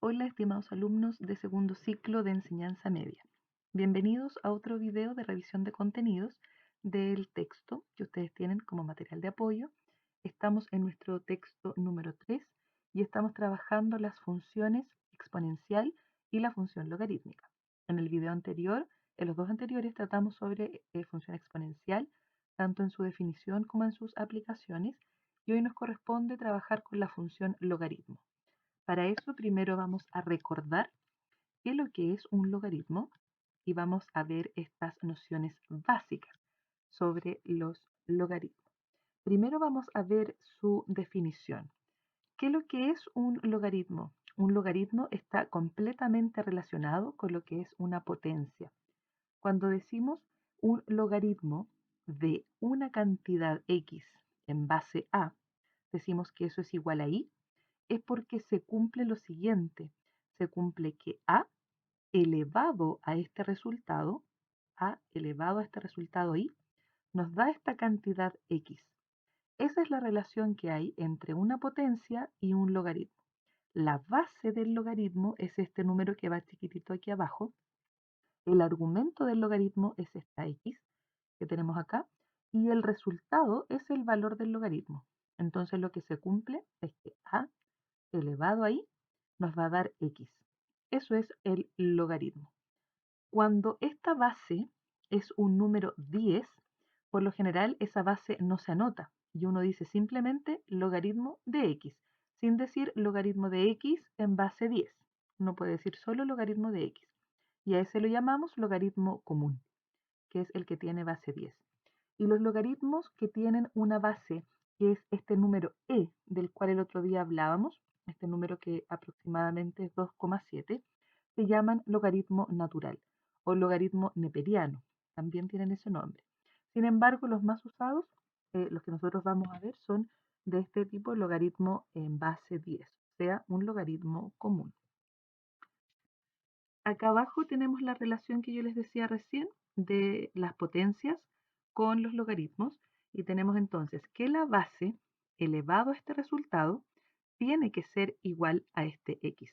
Hola, estimados alumnos de segundo ciclo de enseñanza media. Bienvenidos a otro video de revisión de contenidos del texto que ustedes tienen como material de apoyo. Estamos en nuestro texto número 3 y estamos trabajando las funciones exponencial y la función logarítmica. En el video anterior, en los dos anteriores, tratamos sobre función exponencial, tanto en su definición como en sus aplicaciones, y hoy nos corresponde trabajar con la función logaritmo. Para eso primero vamos a recordar qué es lo que es un logaritmo y vamos a ver estas nociones básicas sobre los logaritmos. Primero vamos a ver su definición. ¿Qué es lo que es un logaritmo? Un logaritmo está completamente relacionado con lo que es una potencia. Cuando decimos un logaritmo de una cantidad x en base a, decimos que eso es igual a y, es porque se cumple lo siguiente. Se cumple que a elevado a este resultado, y, nos da esta cantidad x. Esa es la relación que hay entre una potencia y un logaritmo. La base del logaritmo es este número que va chiquitito aquí abajo. El argumento del logaritmo es esta x que tenemos acá y el resultado es el valor del logaritmo. Entonces lo que se cumple es que a elevado ahí nos va a dar x. Eso es el logaritmo. Cuando esta base es un número 10, por lo general esa base no se anota y uno dice simplemente logaritmo de x, sin decir logaritmo de x en base 10. Uno puede decir solo logaritmo de x y a ese lo llamamos logaritmo común, que es el que tiene base 10. Y los logaritmos que tienen una base, que es este número e, del cual el otro día hablábamos, este número que aproximadamente es 2,7, se llaman logaritmo natural o logaritmo neperiano. También tienen ese nombre. Sin embargo, los más usados, los que nosotros vamos a ver, son de este tipo, logaritmo en base 10, o sea, un logaritmo común. Acá abajo tenemos la relación que yo les decía recién de las potencias con los logaritmos y tenemos entonces que la base elevado a este resultado tiene que ser igual a este x.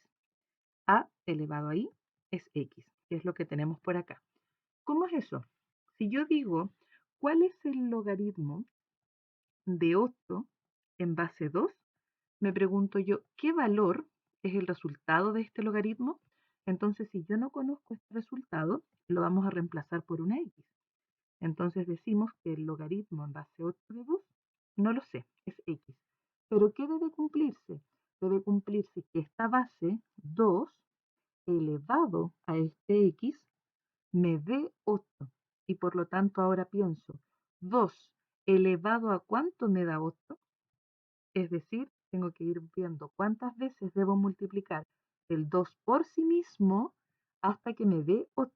A elevado a i es x, que es lo que tenemos por acá. ¿Cómo es eso? Si yo digo, ¿cuál es el logaritmo de 8 en base 2? Me pregunto yo, ¿qué valor es el resultado de este logaritmo? Entonces, si yo no conozco este resultado, lo vamos a reemplazar por una x. Entonces decimos que el logaritmo en base 8 de 2, no lo sé, es x. Pero ¿qué debe cumplirse? Debe cumplirse que esta base 2 elevado a este x me dé 8. Y por lo tanto ahora pienso, 2 elevado a ¿cuánto me da 8? Es decir, tengo que ir viendo cuántas veces debo multiplicar el 2 por sí mismo hasta que me dé 8.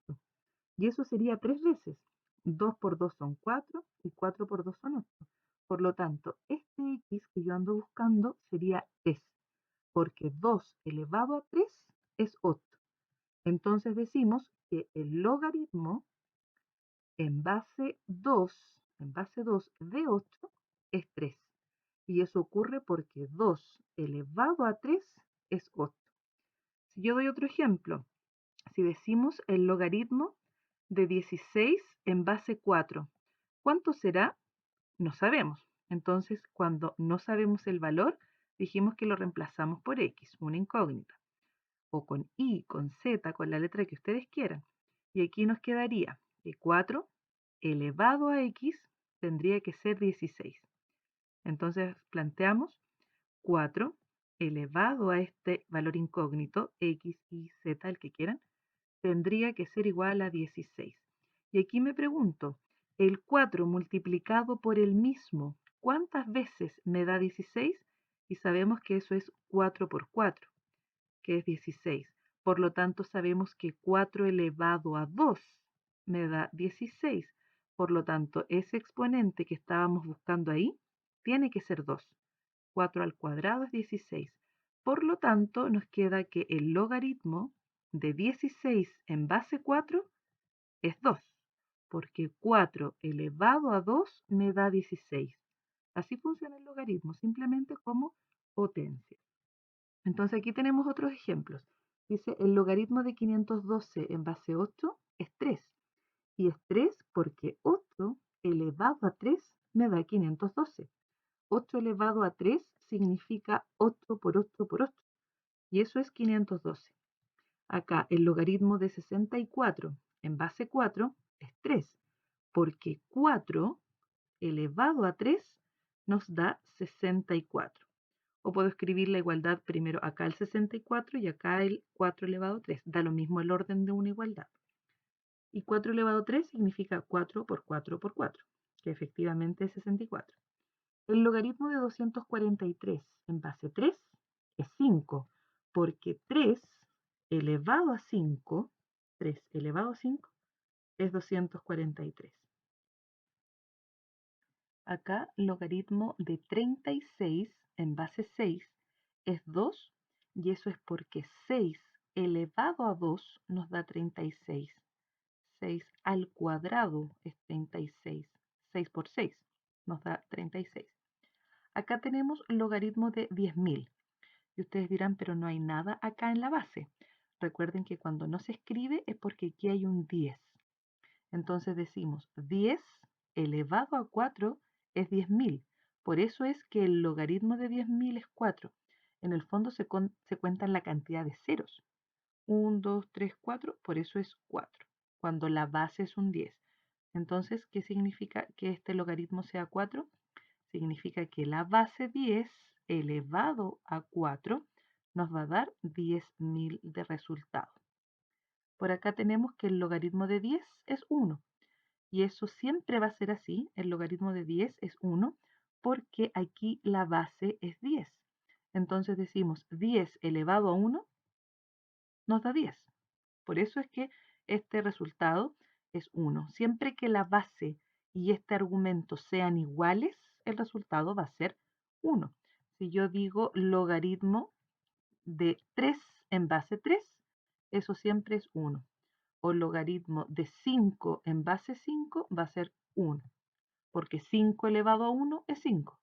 Y eso sería 3 veces. 2 por 2 son 4 y 4 por 2 son 8. Por lo tanto, este x que yo ando buscando sería 3, porque 2 elevado a 3 es 8. Entonces decimos que el logaritmo en base 2 de 8 es 3. Y eso ocurre porque 2 elevado a 3 es 8. Si yo doy otro ejemplo, si decimos el logaritmo de 16 en base 4, ¿cuánto será? No sabemos. Entonces, cuando no sabemos el valor, dijimos que lo reemplazamos por x, una incógnita, o con y, con z, con la letra que ustedes quieran. Y aquí nos quedaría que 4 elevado a x tendría que ser 16. Entonces planteamos 4 elevado a este valor incógnito, x, y, z, el que quieran, tendría que ser igual a 16. Y aquí me pregunto, el 4 multiplicado por el mismo, ¿cuántas veces me da 16? Y sabemos que eso es 4 por 4, que es 16. Por lo tanto, sabemos que 4 elevado a 2 me da 16. Por lo tanto, ese exponente que estábamos buscando ahí tiene que ser 2. 4 al cuadrado es 16. Por lo tanto, nos queda que el logaritmo de 16 en base 4 es 2, porque 4 elevado a 2 me da 16. Así funciona el logaritmo, simplemente como potencia. Entonces aquí tenemos otros ejemplos. Dice, el logaritmo de 512 en base 8 es 3. Y es 3 porque 8 elevado a 3 me da 512. 8 elevado a 3 significa 8 por 8 por 8. Y eso es 512. Acá el logaritmo de 64 en base 4 es 3, porque 4 elevado a 3 nos da 64. O puedo escribir la igualdad primero acá el 64 y acá el 4 elevado a 3. Da lo mismo el orden de una igualdad. Y 4 elevado a 3 significa 4 por 4 por 4, que efectivamente es 64. El logaritmo de 243 en base 3 es 5, porque 3 elevado a 5, 3 elevado a 5 es 243. Acá, logaritmo de 36 en base 6 es 2, y eso es porque 6 elevado a 2 nos da 36. 6 al cuadrado es 36. 6 por 6 nos da 36. Acá tenemos logaritmo de 10.000. Y ustedes dirán, pero no hay nada acá en la base. Recuerden que cuando no se escribe es porque aquí hay un 10. Entonces decimos 10 elevado a 4 es 10.000. Por eso es que el logaritmo de 10.000 es 4. En el fondo se cuentan la cantidad de ceros. 1, 2, 3, 4, por eso es 4, cuando la base es un 10. Entonces, ¿qué significa que este logaritmo sea 4? Significa que la base 10 elevado a 4 nos va a dar 10.000 de resultado. Por acá tenemos que el logaritmo de 10 es 1. Y eso siempre va a ser así. El logaritmo de 10 es 1 porque aquí la base es 10. Entonces decimos 10 elevado a 1 nos da 10. Por eso es que este resultado es 1. Siempre que la base y este argumento sean iguales, el resultado va a ser 1. Si yo digo logaritmo de 3 en base 3, eso siempre es 1. O logaritmo de 5 en base 5 va a ser 1, porque 5 elevado a 1 es 5.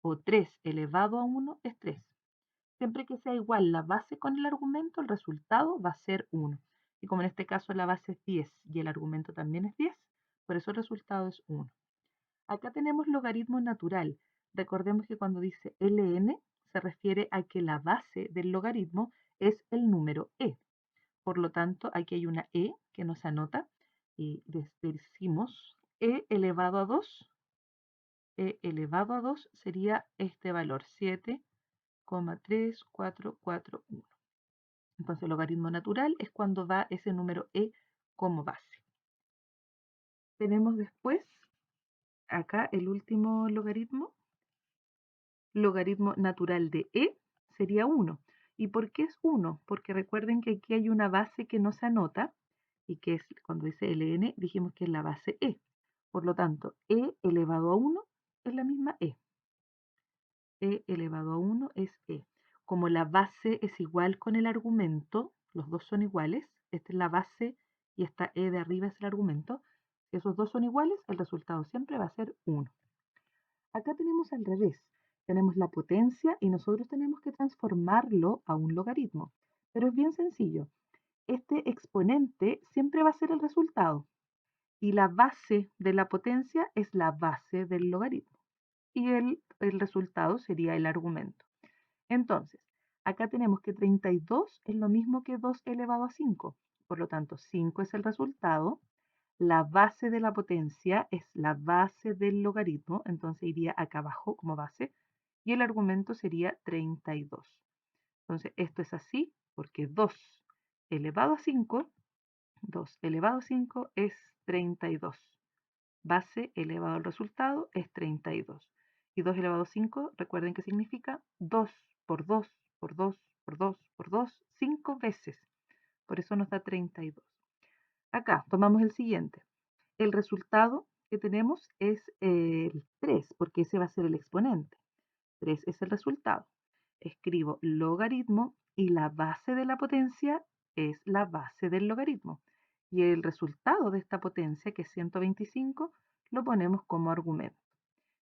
O 3 elevado a 1 es 3. Siempre que sea igual la base con el argumento, el resultado va a ser 1. Y como en este caso la base es 10 y el argumento también es 10, por eso el resultado es 1. Acá tenemos logaritmo natural. Recordemos que cuando dice ln se refiere a que la base del logaritmo es el número e. Por lo tanto, aquí hay una e que nos anota y decimos e elevado a 2. E elevado a 2 sería este valor, 7,3441. Entonces, el logaritmo natural es cuando va ese número e como base. Tenemos después, acá el último logaritmo natural de e sería 1. ¿Y por qué es 1? Porque recuerden que aquí hay una base que no se anota y que es, cuando dice ln, dijimos que es la base e. Por lo tanto, e elevado a 1 es la misma e. E elevado a 1 es e. Como la base es igual con el argumento, los dos son iguales, esta es la base y esta e de arriba es el argumento, si esos dos son iguales, el resultado siempre va a ser 1. Acá tenemos al revés, tenemos la potencia y nosotros tenemos que transformarlo a un logaritmo. Pero es bien sencillo, este exponente siempre va a ser el resultado y la base de la potencia es la base del logaritmo y el resultado sería el argumento. Entonces, acá tenemos que 32 es lo mismo que 2 elevado a 5. Por lo tanto, 5 es el resultado. La base de la potencia es la base del logaritmo, entonces iría acá abajo como base. Y el argumento sería 32. Entonces, esto es así porque 2 elevado a 5, 2 elevado a 5 es 32. Base elevado al resultado es 32. Y 2 elevado a 5, recuerden que significa 2 por 2 por 2 por 2 por 2, 5 veces. Por eso nos da 32. Acá tomamos el siguiente. El resultado que tenemos es el 3, porque ese va a ser el exponente. 3 es el resultado. Escribo logaritmo y la base de la potencia es la base del logaritmo. Y el resultado de esta potencia, que es 125, lo ponemos como argumento.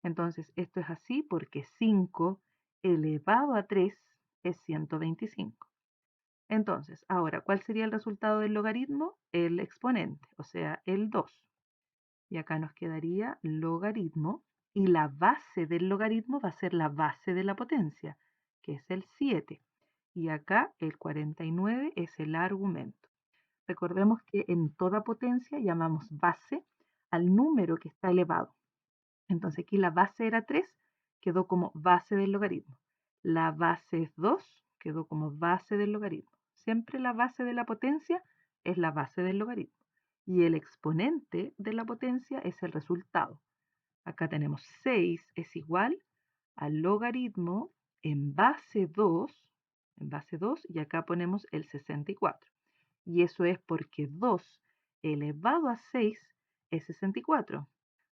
Entonces, esto es así porque 5 elevado a 3 es 125. Entonces, ahora, ¿cuál sería el resultado del logaritmo? El exponente, o sea, el 2. Y acá nos quedaría logaritmo, y la base del logaritmo va a ser la base de la potencia, que es el 7. Y acá el 49 es el argumento. Recordemos que en toda potencia llamamos base al número que está elevado. Entonces aquí la base era 3, quedó como base del logaritmo. La base es 2, quedó como base del logaritmo. Siempre la base de la potencia es la base del logaritmo. Y el exponente de la potencia es el resultado. Acá tenemos 6 es igual al logaritmo en base 2, y acá ponemos el 64. Y eso es porque 2 elevado a 6 es 64.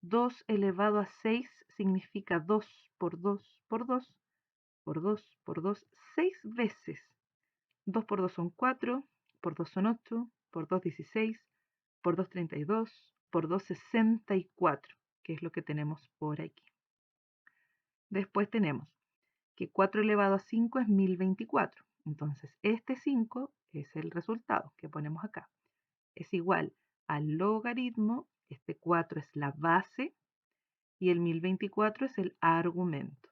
2 elevado a 6 significa 2 por 2 por 2 por 2 por 2, 6 veces. 2 por 2 son 4, por 2 son 8, por 2 16, por 2 32, por 2 64, que es lo que tenemos por aquí. Después tenemos que 4 elevado a 5 es 1024. Entonces, este 5 es el resultado que ponemos acá. Es igual al logaritmo, este 4 es la base y el 1024 es el argumento.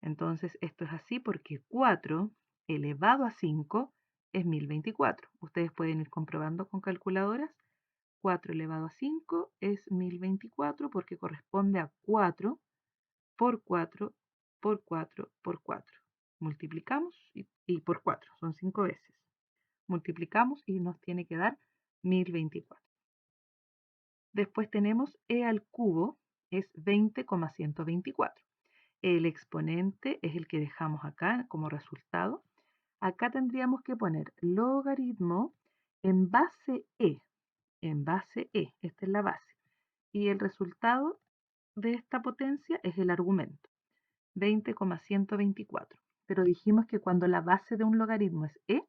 Entonces, esto es así porque 4 elevado a 5 es 1024. Ustedes pueden ir comprobando con calculadoras. 4 elevado a 5 es 1024 porque corresponde a 4 por 4 por 4 por 4. Multiplicamos y por 4, son 5 veces. Multiplicamos y nos tiene que dar 1024. Después tenemos e al cubo, es 20,124. El exponente es el que dejamos acá como resultado. Acá tendríamos que poner logaritmo en base e, esta es la base. Y el resultado de esta potencia es el argumento, 20,124. Pero dijimos que cuando la base de un logaritmo es e,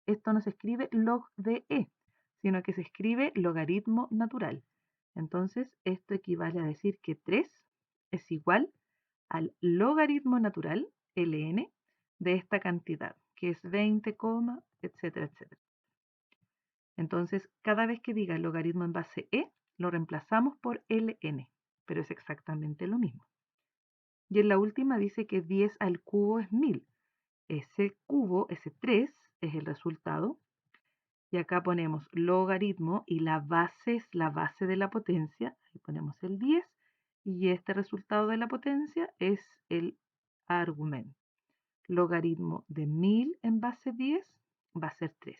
esto no se escribe log de e, sino que se escribe logaritmo natural. Entonces, esto equivale a decir que 3 es igual al logaritmo natural, ln, de esta cantidad, que es 20, etcétera, etcétera. Entonces, cada vez que diga el logaritmo en base e, lo reemplazamos por ln, pero es exactamente lo mismo. Y en la última dice que 10 al cubo es 1000. Ese cubo, ese 3, es el resultado. Y acá ponemos logaritmo y la base es la base de la potencia. Ahí ponemos el 10 y este resultado de la potencia es el argumento. Logaritmo de 1000 en base 10 va a ser 3.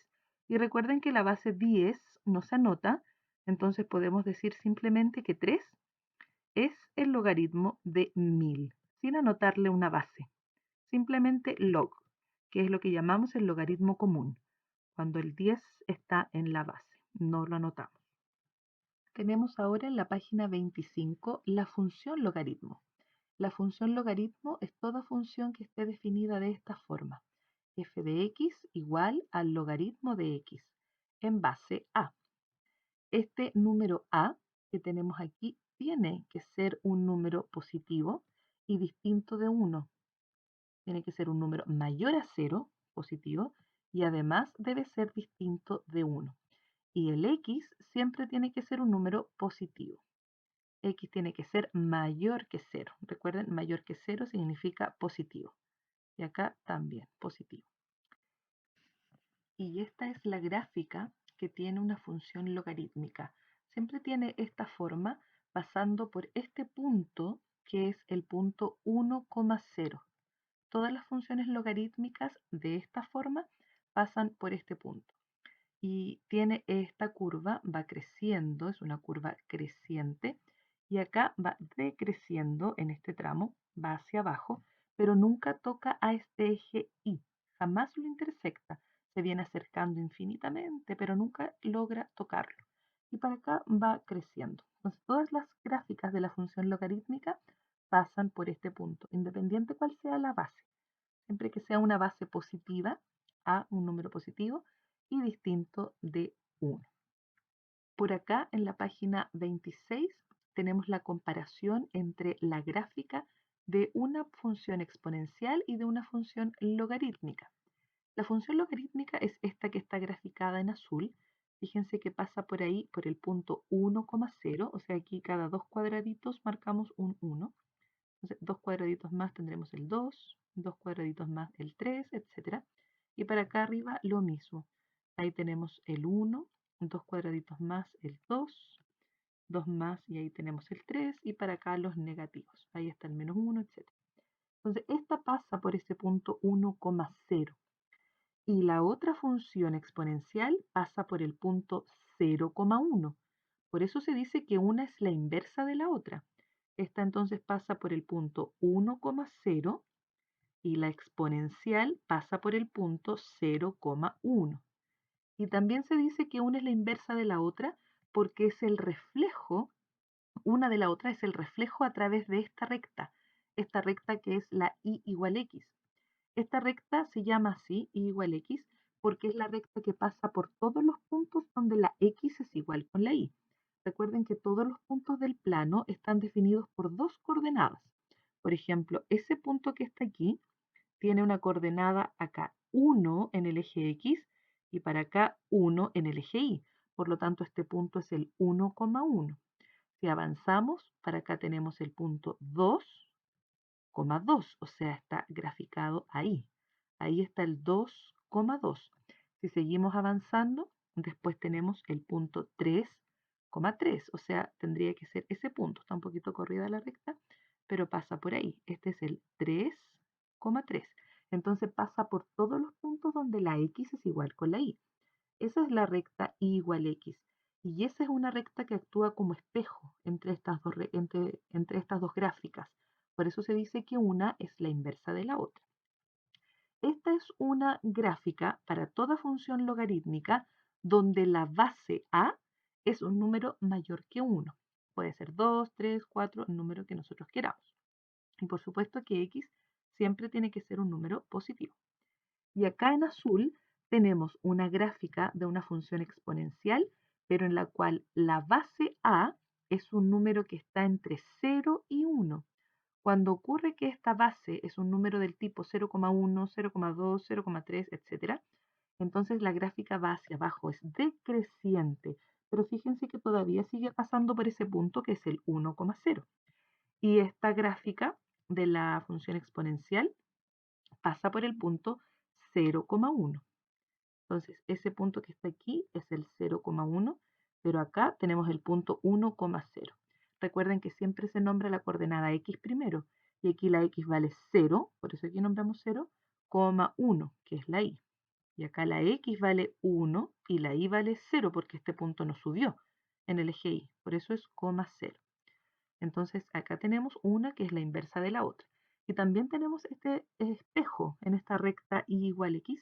Y recuerden que la base 10 no se anota, entonces podemos decir simplemente que 3 es el logaritmo de 1000, sin anotarle una base. Simplemente log, que es lo que llamamos el logaritmo común, cuando el 10 está en la base, no lo anotamos. Tenemos ahora en la página 25 la función logaritmo. La función logaritmo es toda función que esté definida de esta forma. F de x igual al logaritmo de x en base a. Este número a que tenemos aquí tiene que ser un número positivo y distinto de 1. Tiene que ser un número mayor a 0, positivo, y además debe ser distinto de 1. Y el x siempre tiene que ser un número positivo. X tiene que ser mayor que 0. Recuerden, mayor que 0 significa positivo. Y acá también positivo. Y esta es la gráfica que tiene una función logarítmica. Siempre tiene esta forma pasando por este punto que es el punto 1,0. Todas las funciones logarítmicas de esta forma pasan por este punto. Y tiene esta curva, va creciendo, es una curva creciente, y acá va decreciendo en este tramo, va hacia abajo, pero nunca toca a este eje Y, jamás lo intersecta, se viene acercando infinitamente, pero nunca logra tocarlo. Y para acá va creciendo. Entonces, todas las gráficas de la función logarítmica pasan por este punto, independiente cuál sea la base, siempre que sea una base positiva, a un número positivo, y distinto de 1. Por acá en la página 26 tenemos la comparación entre la gráfica de una función exponencial y de una función logarítmica. La función logarítmica es esta que está graficada en azul. Fíjense que pasa por ahí, por el punto 1,0, o sea, aquí cada dos cuadraditos marcamos un 1. Entonces, dos cuadraditos más tendremos el 2, dos cuadraditos más el 3, etcétera. Y para acá arriba lo mismo. Ahí tenemos el 1, dos cuadraditos más el 2, dos más y ahí tenemos el 3 y para acá los negativos. Ahí está el menos 1, etcétera. Entonces, esta pasa por ese punto 1,0 y la otra función exponencial pasa por el punto 0,1. Por eso se dice que una es la inversa de la otra. Esta entonces pasa por el punto 1,0 y la exponencial pasa por el punto 0,1. Y también se dice que una es la inversa de la otra porque es el reflejo, una de la otra es el reflejo a través de esta recta que es la y igual x. Esta recta se llama así, y igual x, porque es la recta que pasa por todos los puntos donde la x es igual con la y. Recuerden que todos los puntos del plano están definidos por dos coordenadas. Por ejemplo, ese punto que está aquí tiene una coordenada acá 1 en el eje x y para acá 1 en el eje y. Por lo tanto, este punto es el 1,1. Si avanzamos, para acá tenemos el punto 2,2, o sea, está graficado ahí. Ahí está el 2,2. Si seguimos avanzando, después tenemos el punto 3,3, o sea, tendría que ser ese punto. Está un poquito corrida la recta, pero pasa por ahí. Este es el 3,3. Entonces pasa por todos los puntos donde la x es igual con la y. Esa es la recta y igual x. Y esa es una recta que actúa como espejo entre estas dos gráficas. Por eso se dice que una es la inversa de la otra. Esta es una gráfica para toda función logarítmica donde la base a es un número mayor que 1. Puede ser 2, 3, 4, el número que nosotros queramos. Y por supuesto que x siempre tiene que ser un número positivo. Y acá en azul tenemos una gráfica de una función exponencial, pero en la cual la base a es un número que está entre 0 y 1. Cuando ocurre que esta base es un número del tipo 0,1, 0,2, 0,3, etc., entonces la gráfica va hacia abajo, es decreciente. Pero fíjense que todavía sigue pasando por ese punto que es el 1,0. Y esta gráfica de la función exponencial pasa por el punto 0,1. Entonces, ese punto que está aquí es el 0,1, pero acá tenemos el punto 1,0. Recuerden que siempre se nombra la coordenada x primero, y aquí la x vale 0, por eso aquí nombramos 0,1, que es la y. Y acá la x vale 1 y la y vale 0, porque este punto no subió en el eje y, por eso es 0,0. Entonces acá tenemos una que es la inversa de la otra. Y también tenemos este espejo en esta recta y igual x.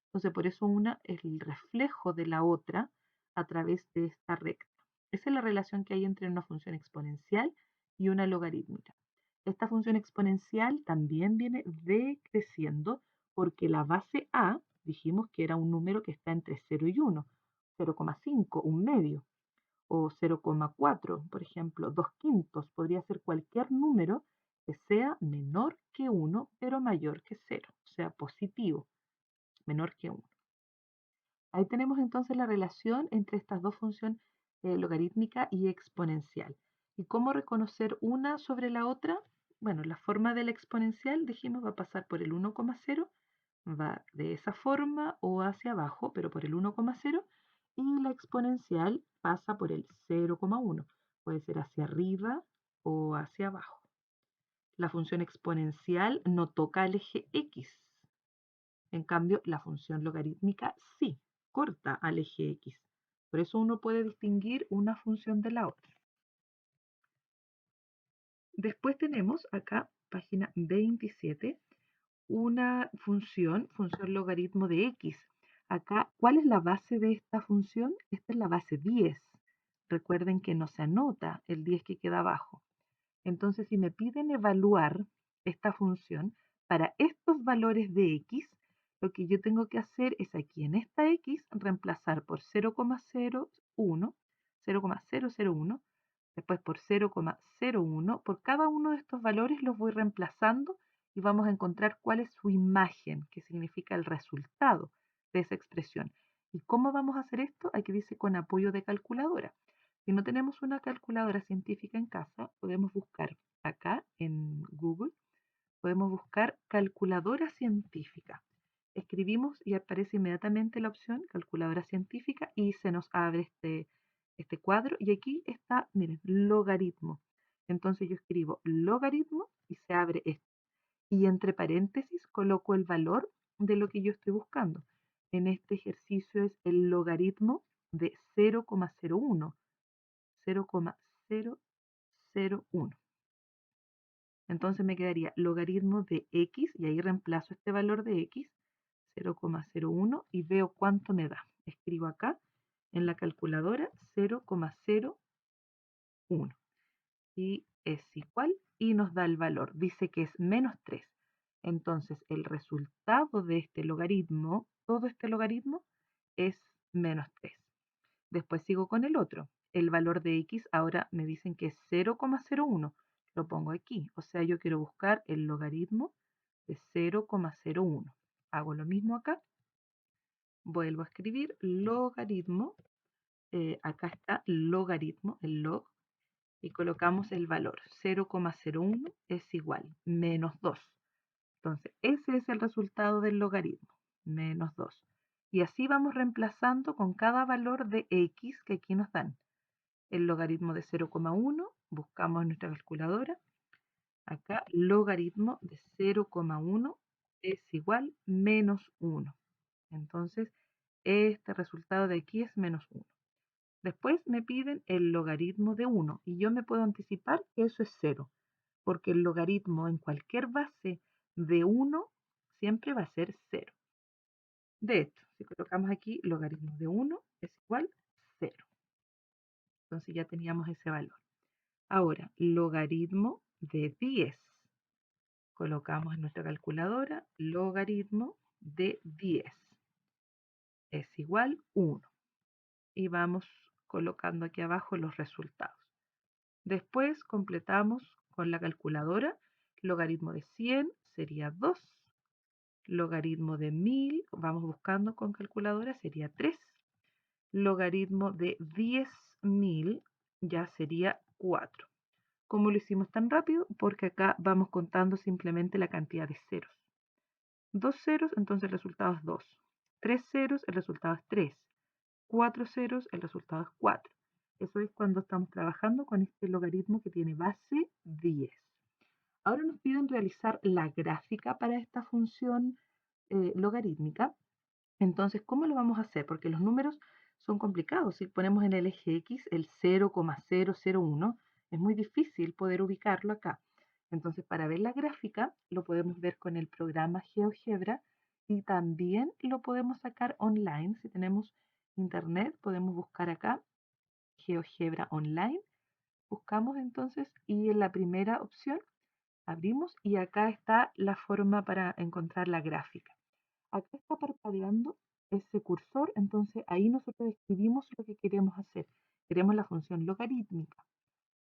Entonces por eso una es el reflejo de la otra a través de esta recta. Esa es la relación que hay entre una función exponencial y una logarítmica. Esta función exponencial también viene decreciendo porque la base a, dijimos que era un número que está entre 0 y 1, 0,5, un medio o 0,4, por ejemplo, 2 quintos, podría ser cualquier número que sea menor que 1, pero mayor que 0, o sea, positivo, menor que 1. Ahí tenemos entonces la relación entre estas dos funciones logarítmica y exponencial. ¿Y cómo reconocer una sobre la otra? Bueno, la forma de la exponencial, dijimos, va a pasar por el 1,0, va de esa forma o hacia abajo, pero por el 1,0, y la exponencial pasa por el 0,1. Puede ser hacia arriba o hacia abajo. La función exponencial no toca el eje x. En cambio, la función logarítmica sí, corta al eje x. Por eso uno puede distinguir una función de la otra. Después tenemos acá, página 27, una función logaritmo de x. Acá, ¿cuál es la base de esta función? Esta es la base 10. Recuerden que no se anota el 10 que queda abajo. Entonces, si me piden evaluar esta función para estos valores de x, lo que yo tengo que hacer es aquí en esta x reemplazar por 0,01, 0,001, después por 0,01. Por cada uno de estos valores los voy reemplazando y vamos a encontrar cuál es su imagen, que significa el resultado de esa expresión. ¿Y cómo vamos a hacer esto? Aquí dice con apoyo de calculadora. Si no tenemos una calculadora científica en casa, podemos buscar acá en Google, podemos buscar calculadora científica. Escribimos y aparece inmediatamente la opción calculadora científica y se nos abre este cuadro y aquí está, miren, logaritmo. Entonces yo escribo logaritmo y se abre esto. Y entre paréntesis coloco el valor de lo que yo estoy buscando. En este ejercicio es el logaritmo de 0,01. 0,001. Entonces me quedaría logaritmo de x y ahí reemplazo este valor de x, 0,01 y veo cuánto me da. Escribo acá en la calculadora 0,01 y es igual y nos da el valor. Dice que es menos 3. Entonces el resultado de este logaritmo, todo este logaritmo, es menos 3. Después sigo con el otro. El valor de x ahora me dicen que es 0,01. Lo pongo aquí. O sea, yo quiero buscar el logaritmo de 0,01. Hago lo mismo acá. Vuelvo a escribir logaritmo. Acá está logaritmo, el log. Y colocamos el valor. 0,01 es igual, menos 2. Entonces, ese es el resultado del logaritmo, menos 2. Y así vamos reemplazando con cada valor de x que aquí nos dan. El logaritmo de 0,1, buscamos en nuestra calculadora. Acá, logaritmo de 0,1 es igual menos 1. Entonces, este resultado de aquí es menos 1. Después me piden el logaritmo de 1 y yo me puedo anticipar que eso es 0, porque el logaritmo en cualquier base de 1 siempre va a ser 0. De hecho, si colocamos aquí logaritmo de 1 es igual 0. Entonces ya teníamos ese valor. Ahora, logaritmo de 10. Colocamos en nuestra calculadora logaritmo de 10 es igual 1. Y vamos colocando aquí abajo los resultados. Después completamos con la calculadora. Logaritmo de 100 sería 2. Logaritmo de 1000, vamos buscando con calculadora, sería 3. Logaritmo de 10.000 ya sería 4. ¿Cómo lo hicimos tan rápido? Porque acá vamos contando simplemente la cantidad de ceros. 2 ceros, entonces el resultado es 2. 3 ceros, el resultado es 3. 4 ceros, el resultado es 4. Eso es cuando estamos trabajando con este logaritmo que tiene base 10. Ahora nos piden realizar la gráfica para esta función logarítmica. Entonces, ¿cómo lo vamos a hacer? Porque los números son complicados. Si ponemos en el eje X el 0,001, es muy difícil poder ubicarlo acá. Entonces, para ver la gráfica, lo podemos ver con el programa GeoGebra y también lo podemos sacar online. Si tenemos internet, podemos buscar acá GeoGebra online. Buscamos entonces y en la primera opción abrimos y acá está la forma para encontrar la gráfica. Acá está parpadeando ese cursor, entonces ahí nosotros escribimos lo que queremos hacer. Queremos la función logarítmica.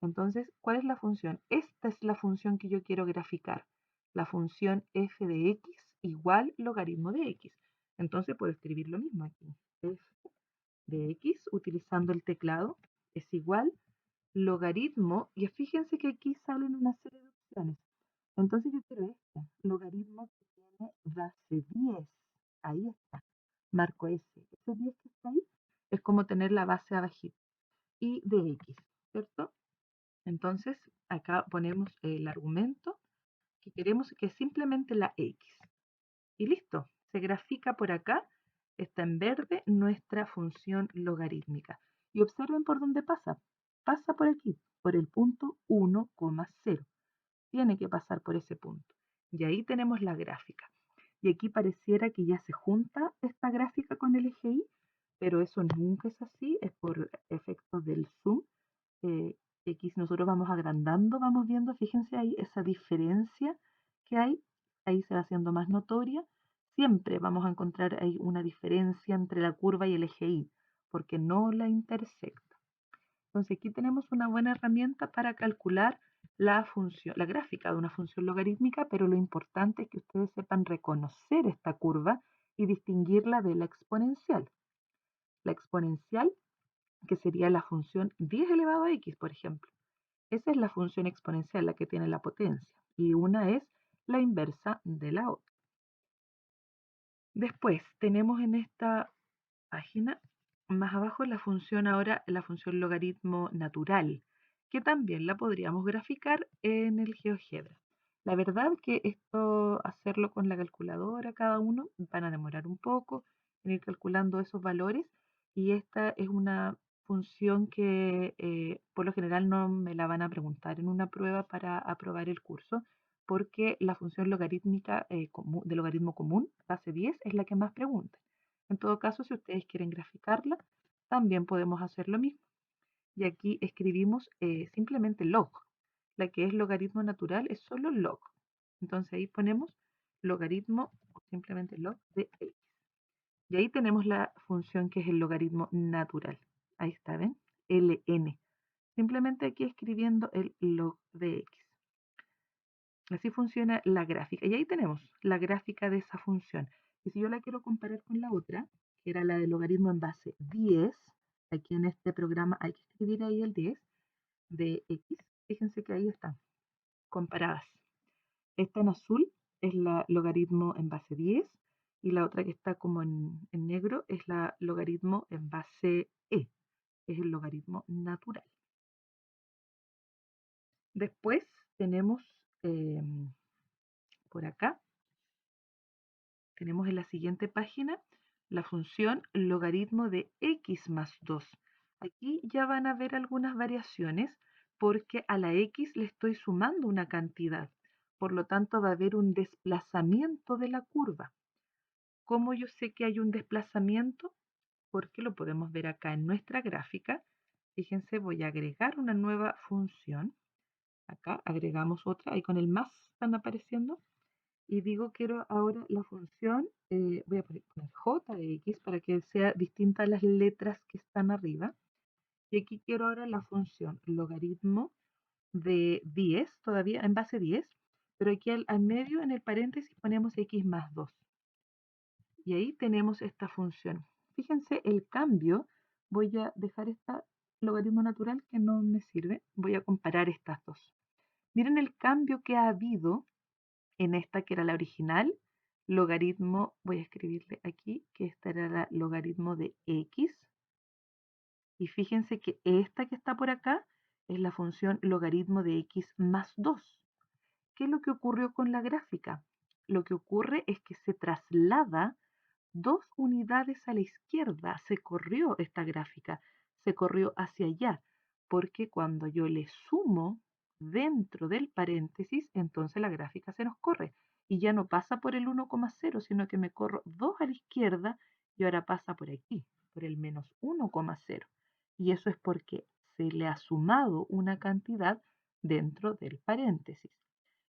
Entonces, ¿cuál es la función? Esta es la función que yo quiero graficar. La función f de x igual logaritmo de x. Entonces puedo escribir lo mismo aquí. F de x utilizando el teclado es igual logaritmo. Y fíjense que aquí salen una serie de opciones. Entonces yo quiero esta, logaritmo que tiene base 10. Ahí está, marco ese. Ese 10 que está ahí es como tener la base abajito. Y de x, ¿cierto? Entonces acá ponemos el argumento que queremos que es simplemente la x. Y listo, se grafica por acá, está en verde nuestra función logarítmica. Y observen por dónde pasa. Pasa por aquí, por el punto 1,0. Tiene que pasar por ese punto. Y ahí tenemos la gráfica. Y aquí pareciera que ya se junta esta gráfica con el eje Y, pero eso nunca es así, es por efectos del zoom. eh, X nosotros vamos agrandando, vamos viendo, fíjense ahí esa diferencia que hay, ahí se va haciendo más notoria. Siempre vamos a encontrar ahí una diferencia entre la curva y el eje Y, porque no la intersecta. Entonces aquí tenemos una buena herramienta para calcular la gráfica de una función logarítmica, pero lo importante es que ustedes sepan reconocer esta curva y distinguirla de la exponencial. La exponencial, que sería la función 10 elevado a x, por ejemplo. Esa es la función exponencial, la que tiene la potencia, y una es la inversa de la otra. Después tenemos en esta página, más abajo, la función logaritmo natural, que también la podríamos graficar en el GeoGebra. La verdad que esto, hacerlo con la calculadora cada uno, van a demorar un poco en ir calculando esos valores, y esta es una función que por lo general no me la van a preguntar en una prueba para aprobar el curso, porque la función logarítmica de logaritmo común, base 10, es la que más pregunta. En todo caso, si ustedes quieren graficarla, también podemos hacer lo mismo. Y aquí escribimos simplemente log. La que es logaritmo natural es solo log. Entonces ahí ponemos logaritmo o simplemente log de x. Y ahí tenemos la función que es el logaritmo natural. Ahí está, ¿ven? ln. Simplemente aquí escribiendo el log de x. Así funciona la gráfica. Y ahí tenemos la gráfica de esa función. Y si yo la quiero comparar con la otra, que era la de logaritmo en base 10, aquí en este programa hay que escribir ahí el 10 de x. Fíjense que ahí están comparadas. Esta en azul es la logaritmo en base 10 y la otra que está como en negro es la logaritmo en base e, es el logaritmo natural. Después tenemos por acá, tenemos en la siguiente página la función logaritmo de x más 2. Aquí ya van a ver algunas variaciones porque a la x le estoy sumando una cantidad. Por lo tanto, va a haber un desplazamiento de la curva. ¿Cómo yo sé que hay un desplazamiento? Porque lo podemos ver acá en nuestra gráfica. Fíjense, voy a agregar una nueva función. Acá agregamos otra, ahí con el más están apareciendo. Y digo, quiero ahora la función, voy a poner j de x para que sea distinta a las letras que están arriba. Y aquí quiero ahora la función logaritmo de 10, todavía en base 10, pero aquí al medio en el paréntesis ponemos x más 2. Y ahí tenemos esta función. Fíjense el cambio, voy a dejar esta logaritmo natural que no me sirve, voy a comparar estas dos. Miren el cambio que ha habido en esta que era la original, logaritmo, voy a escribirle aquí que esta era la logaritmo de x. Y fíjense que esta que está por acá es la función logaritmo de x más 2. ¿Qué es lo que ocurrió con la gráfica? Lo que ocurre es que se traslada 2 unidades a la izquierda, se corrió esta gráfica, se corrió hacia allá, porque cuando yo le sumo dentro del paréntesis, entonces la gráfica se nos corre y ya no pasa por el 1,0, sino que me corro 2 a la izquierda y ahora pasa por aquí, por el menos 1,0. Y eso es porque se le ha sumado una cantidad dentro del paréntesis.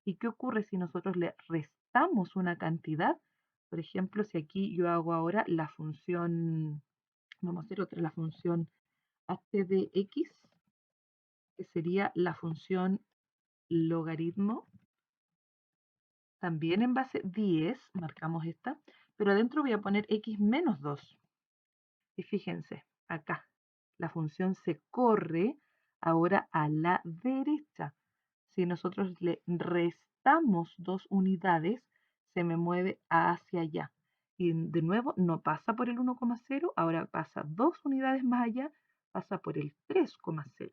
¿Y qué ocurre si nosotros le restamos una cantidad? Por ejemplo, si aquí yo hago ahora la función, vamos a hacer otra, la función h de x, que sería la función logaritmo, también en base 10, marcamos esta, pero adentro voy a poner x menos 2. Y fíjense, acá la función se corre ahora a la derecha. Si nosotros le restamos 2 unidades, se me mueve hacia allá. Y de nuevo no pasa por el 1,0, ahora pasa 2 unidades más allá, pasa por el 3,0.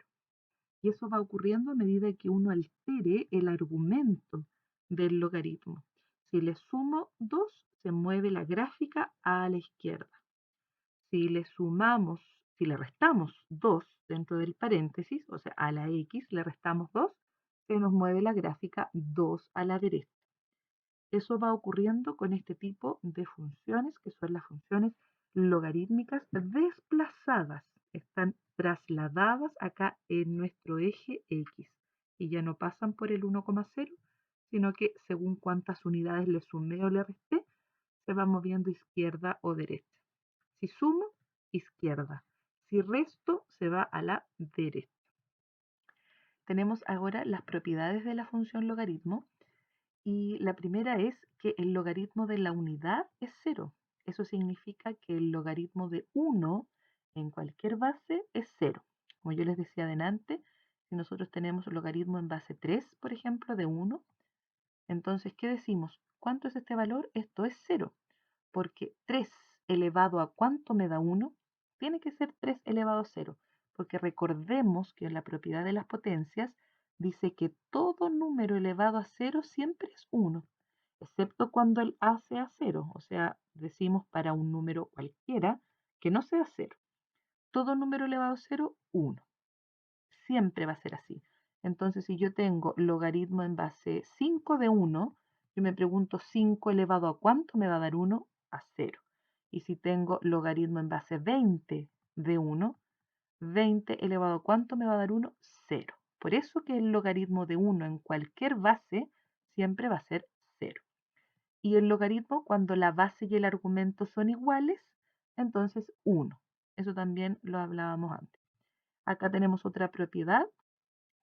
Y eso va ocurriendo a medida que uno altere el argumento del logaritmo. Si le sumo 2, se mueve la gráfica a la izquierda. Si le sumamos, si le restamos 2 dentro del paréntesis, o sea, a la x le restamos 2, se nos mueve la gráfica 2 a la derecha. Eso va ocurriendo con este tipo de funciones, que son las funciones logarítmicas desplazadas. Están trasladadas acá en nuestro eje x y ya no pasan por el 1,0, sino que según cuántas unidades le sumé o le resté, se va moviendo izquierda o derecha. Si sumo, izquierda. Si resto, se va a la derecha. tenemos ahora las propiedades de la función logaritmo y la primera es que el logaritmo de la unidad es cero. Eso significa que el logaritmo de 1 en cualquier base es cero. Como yo les decía adelante, si nosotros tenemos logaritmo en base 3, por ejemplo, de 1, entonces, ¿qué decimos? ¿Cuánto es este valor? Esto es cero, porque 3 elevado a ¿cuánto me da 1? Tiene que ser 3 elevado a 0, porque recordemos que la propiedad de las potencias dice que todo número elevado a 0 siempre es 1, excepto cuando el a sea 0, o sea, decimos para un número cualquiera que no sea 0. Todo número elevado a 0, 1. Siempre va a ser así. Entonces, si yo tengo logaritmo en base 5 de 1, yo me pregunto 5 elevado a ¿cuánto me va a dar 1? A 0. Y si tengo logaritmo en base 20 de 1, 20 elevado a ¿cuánto me va a dar 1? 0. Por eso que el logaritmo de 1 en cualquier base siempre va a ser 0. Y el logaritmo, cuando la base y el argumento son iguales, entonces 1. Eso también lo hablábamos antes. Acá tenemos otra propiedad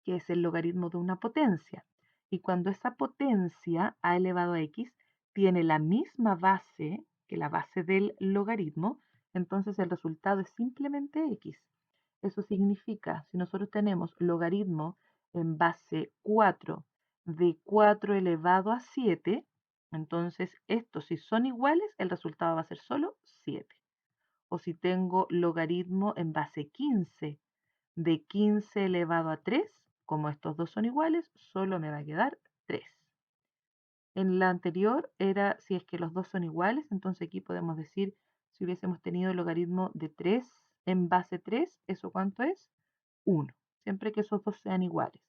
que es el logaritmo de una potencia. Y cuando esa potencia a elevado a x tiene la misma base que la base del logaritmo, entonces el resultado es simplemente x. Eso significa, si nosotros tenemos logaritmo en base 4 de 4 elevado a 7, entonces estos si son iguales, el resultado va a ser solo 7. O si tengo logaritmo en base 15 de 15 elevado a 3, como estos dos son iguales, solo me va a quedar 3. En la anterior era si es que los dos son iguales, entonces aquí podemos decir si hubiésemos tenido el logaritmo de 3 en base 3, ¿eso cuánto es? 1, siempre que esos dos sean iguales.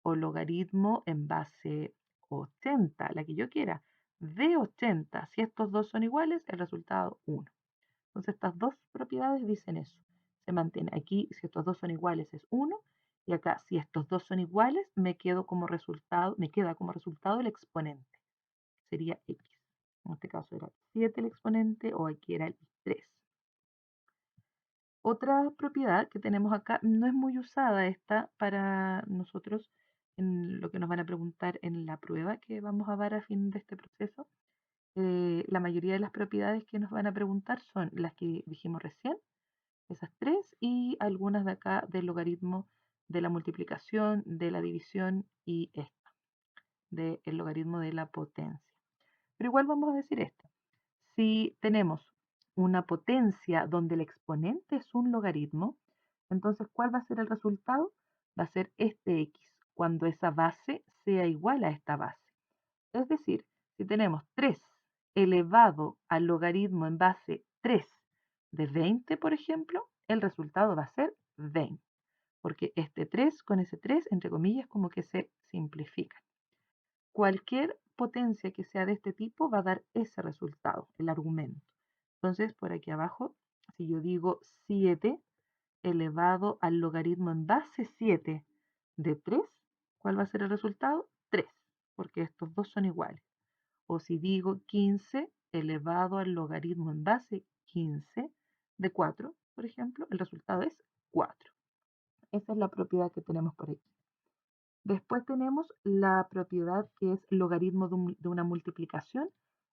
O logaritmo en base 80, la que yo quiera, de 80, si estos dos son iguales, el resultado 1. Entonces estas dos propiedades dicen eso. Se mantiene aquí, si estos dos son iguales es 1, y acá si estos dos son iguales, me queda como resultado el exponente. Sería x. En este caso era 7 el exponente o aquí era el 3. Otra propiedad que tenemos acá, no es muy usada esta para nosotros en lo que nos van a preguntar en la prueba que vamos a dar a fin de este proceso. La mayoría de las propiedades que nos van a preguntar son las que dijimos recién, esas tres, y algunas de acá del logaritmo de la multiplicación, de la división y esta, del logaritmo de la potencia. Pero igual vamos a decir esto. Si tenemos una potencia donde el exponente es un logaritmo, entonces ¿cuál va a ser el resultado? Va a ser este x, cuando esa base sea igual a esta base. Es decir, si tenemos 3 elevado al logaritmo en base 3 de 20, por ejemplo, el resultado va a ser 20, porque este 3 con ese 3, entre comillas, como que se simplifican. Cualquier potencia que sea de este tipo va a dar ese resultado, el argumento. Entonces, por aquí abajo, si yo digo 7 elevado al logaritmo en base 7 de 3, ¿cuál va a ser el resultado? 3, porque estos dos son iguales. O si digo 15 elevado al logaritmo en base 15 de 4, por ejemplo, el resultado es 4. Esa es la propiedad que tenemos por aquí. Después tenemos la propiedad que es logaritmo de una multiplicación.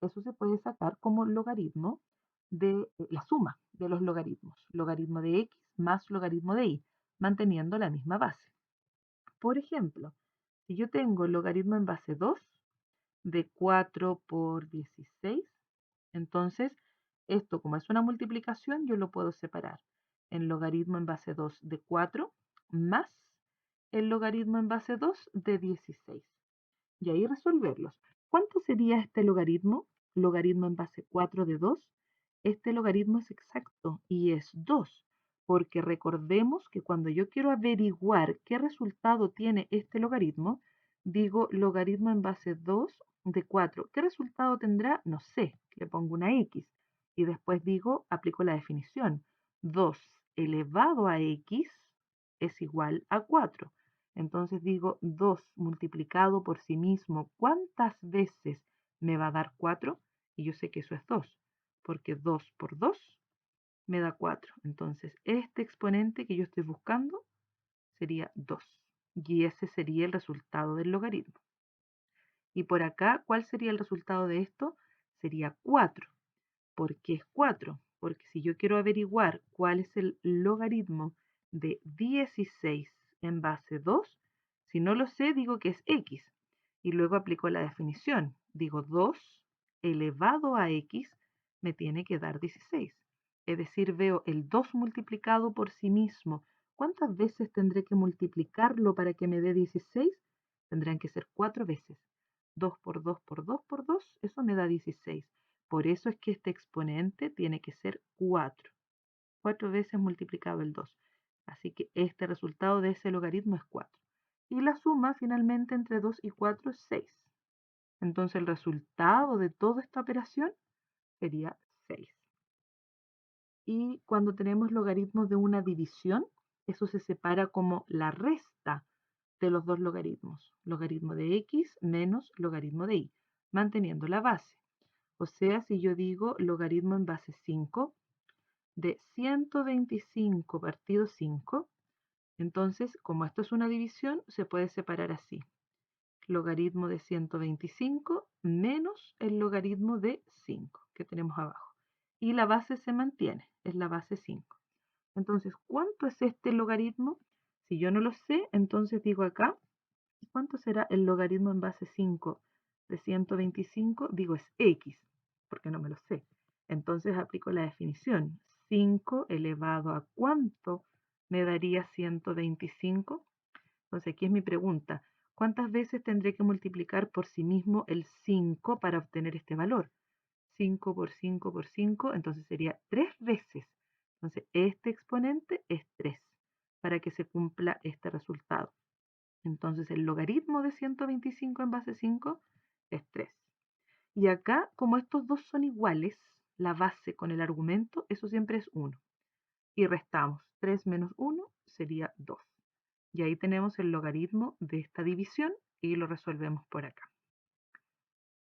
Eso se puede sacar como logaritmo de la suma de los logaritmos. Logaritmo de x más logaritmo de y, manteniendo la misma base. Por ejemplo, si yo tengo el logaritmo en base 2 de 4 por 16, entonces esto como es una multiplicación yo lo puedo separar en logaritmo en base 2 de 4 más el logaritmo en base 2 de 16. Y ahí resolverlos. ¿Cuánto sería este logaritmo? Logaritmo en base 4 de 2. Este logaritmo es exacto y es 2, porque recordemos que cuando yo quiero averiguar qué resultado tiene este logaritmo, digo logaritmo en base 2 de 4. ¿Qué resultado tendrá? No sé, le pongo una x y después digo, aplico la definición. 2 elevado a x es igual a 4. Entonces digo 2 multiplicado por sí mismo, ¿cuántas veces me va a dar 4? Y yo sé que eso es 2, porque 2 por 2 me da 4. Entonces este exponente que yo estoy buscando sería 2. y ese sería el resultado del logaritmo. Y por acá, ¿cuál sería el resultado de esto? Sería 4. ¿Por qué es 4? Porque si yo quiero averiguar cuál es el logaritmo de 16 en base 2, si no lo sé, digo que es x. Y luego aplico la definición. Digo 2 elevado a x me tiene que dar 16. Es decir, veo el 2 multiplicado por sí mismo. ¿Cuántas veces tendré que multiplicarlo para que me dé 16? Tendrán que ser 4 veces. 2 por 2 por 2 por 2, eso me da 16. Por eso es que este exponente tiene que ser 4. 4 veces multiplicado el 2. Así que este resultado de ese logaritmo es 4. Y la suma finalmente entre 2 y 4 es 6. Entonces el resultado de toda esta operación sería 6. Y cuando tenemos logaritmos de una división, eso se separa como la resta de los dos logaritmos. Logaritmo de x menos logaritmo de y, manteniendo la base. O sea, si yo digo logaritmo en base 5 de 125 partido 5, entonces, como esto es una división, se puede separar así. Logaritmo de 125 menos el logaritmo de 5 que tenemos abajo. Y la base se mantiene, es la base 5. Entonces, ¿cuánto es este logaritmo? Si yo no lo sé, entonces digo acá, ¿cuánto será el logaritmo en base 5 de 125? Digo es x, porque no me lo sé. Entonces aplico la definición. 5 elevado a ¿cuánto me daría 125? Entonces aquí es mi pregunta. ¿Cuántas veces tendré que multiplicar por sí mismo el 5 para obtener este valor? 5 por 5 por 5, entonces sería 3 veces. Entonces este exponente es 3 para que se cumpla este resultado. Entonces el logaritmo de 125 en base 5 es 3. Y acá, como estos dos son iguales, la base con el argumento, eso siempre es 1. Y restamos 3 menos 1 sería 2. Y ahí tenemos el logaritmo de esta división y lo resolvemos por acá.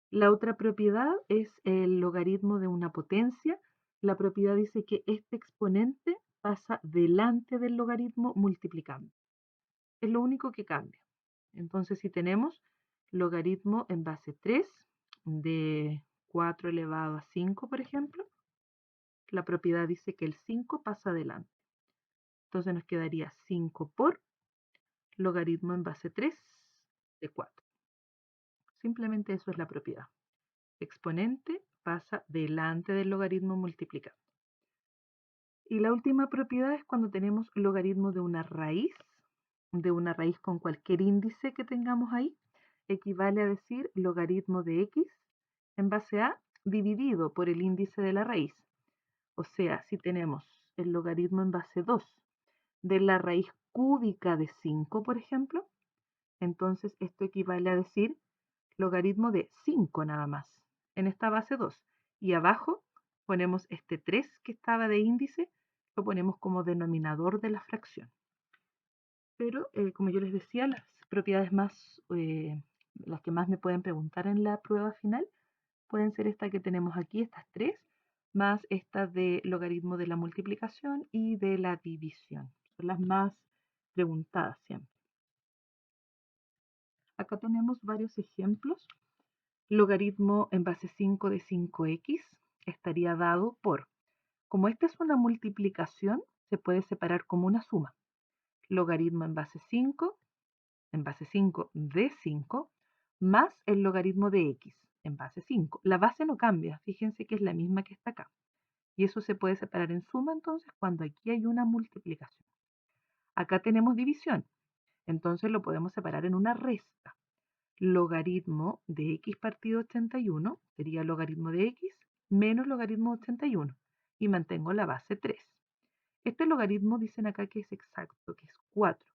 La otra propiedad es el logaritmo de una potencia. La propiedad dice que este exponente pasa delante del logaritmo multiplicando. Es lo único que cambia. Entonces, si tenemos logaritmo en base 3 de 4 elevado a 5, por ejemplo, la propiedad dice que el 5 pasa adelante. Entonces nos quedaría 5 por logaritmo en base 3 de 4. Simplemente eso es la propiedad. Exponente pasa delante del logaritmo multiplicando. Y la última propiedad es cuando tenemos logaritmo de una raíz con cualquier índice que tengamos ahí, equivale a decir logaritmo de x en base a dividido por el índice de la raíz. O sea, si tenemos el logaritmo en base 2 de la raíz cúbica de 5, por ejemplo, entonces esto equivale a decir logaritmo de 5 nada más en esta base 2. Y abajo ponemos este 3 que estaba de índice, lo ponemos como denominador de la fracción. Pero como yo les decía, las propiedades las que más me pueden preguntar en la prueba final, pueden ser esta que tenemos aquí, estas tres, más esta de logaritmo de la multiplicación y de la división. Son las más preguntadas siempre. Acá tenemos varios ejemplos. Logaritmo en base 5 de 5x estaría dado por, como esta es una multiplicación, se puede separar como una suma. Logaritmo en base 5 de 5 más el logaritmo de x en base 5. La base no cambia, fíjense que es la misma que está acá. Y eso se puede separar en suma entonces cuando aquí hay una multiplicación. Acá tenemos división, entonces lo podemos separar en una resta. Logaritmo de x partido 81 sería logaritmo de x menos logaritmo de 81 y mantengo la base 3. Este logaritmo dicen acá que es exacto, que es 4.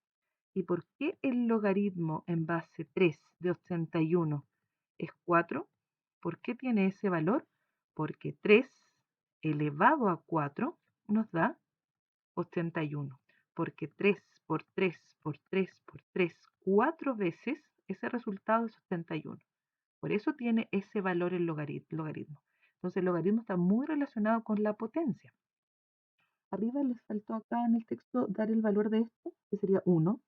¿Y por qué el logaritmo en base 3 de 81 es 4? ¿Por qué tiene ese valor? Porque 3 elevado a 4 nos da 81. Porque 3 por 3 por 3 por 3, 4 veces, ese resultado es 81. Por eso tiene ese valor el logaritmo. Entonces el logaritmo está muy relacionado con la potencia. Arriba les faltó acá en el texto dar el valor de esto, que sería 1,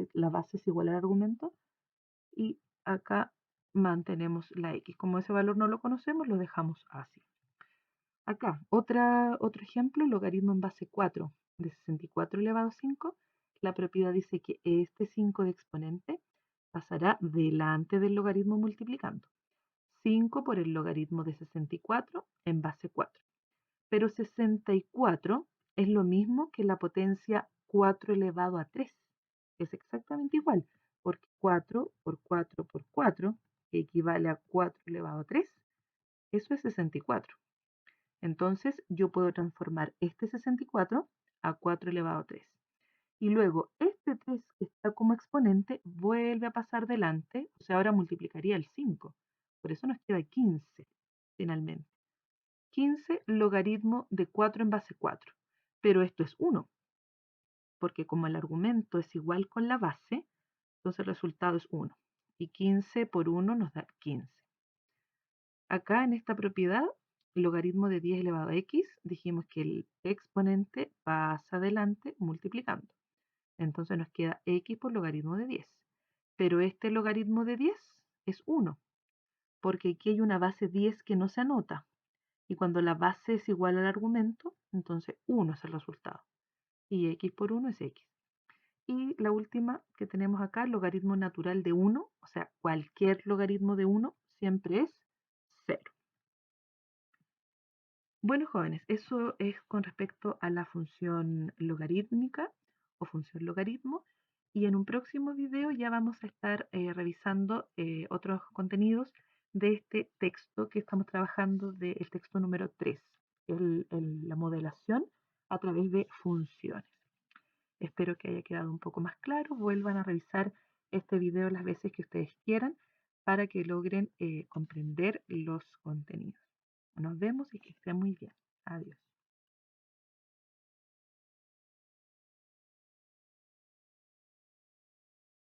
que la base es igual al argumento, y acá mantenemos la x. Como ese valor no lo conocemos, lo dejamos así. Acá, otro ejemplo, logaritmo en base 4 de 64 elevado a 5. La propiedad dice que este 5 de exponente pasará delante del logaritmo multiplicando. 5 por el logaritmo de 64 en base 4. Pero 64 es lo mismo que la potencia 4 elevado a 3. Es exactamente igual, porque 4 por 4 por 4, que equivale a 4 elevado a 3, eso es 64. Entonces yo puedo transformar este 64 a 4 elevado a 3. Y luego este 3 que está como exponente vuelve a pasar delante, o sea, ahora multiplicaría el 5. Por eso nos queda 15 finalmente. 15 logaritmo de 4 en base 4. Pero esto es 1, porque como el argumento es igual con la base, entonces el resultado es 1. Y 15 por 1 nos da 15. Acá en esta propiedad, logaritmo de 10 elevado a x, dijimos que el exponente pasa adelante multiplicando. Entonces nos queda x por logaritmo de 10. Pero este logaritmo de 10 es 1, porque aquí hay una base 10 que no se anota. Y cuando la base es igual al argumento, entonces 1 es el resultado. Y x por 1 es x. Y la última que tenemos acá, logaritmo natural de 1, o sea, cualquier logaritmo de 1 siempre es 0. Bueno, jóvenes, eso es con respecto a la función logarítmica o función logaritmo. Y en un próximo video ya vamos a estar revisando otros contenidos de este texto que estamos trabajando, del texto número 3, la modelación a través de funciones. Espero que haya quedado un poco más claro. Vuelvan a revisar este video las veces que ustedes quieran para que logren comprender los contenidos. Nos vemos y que estén muy bien. Adiós.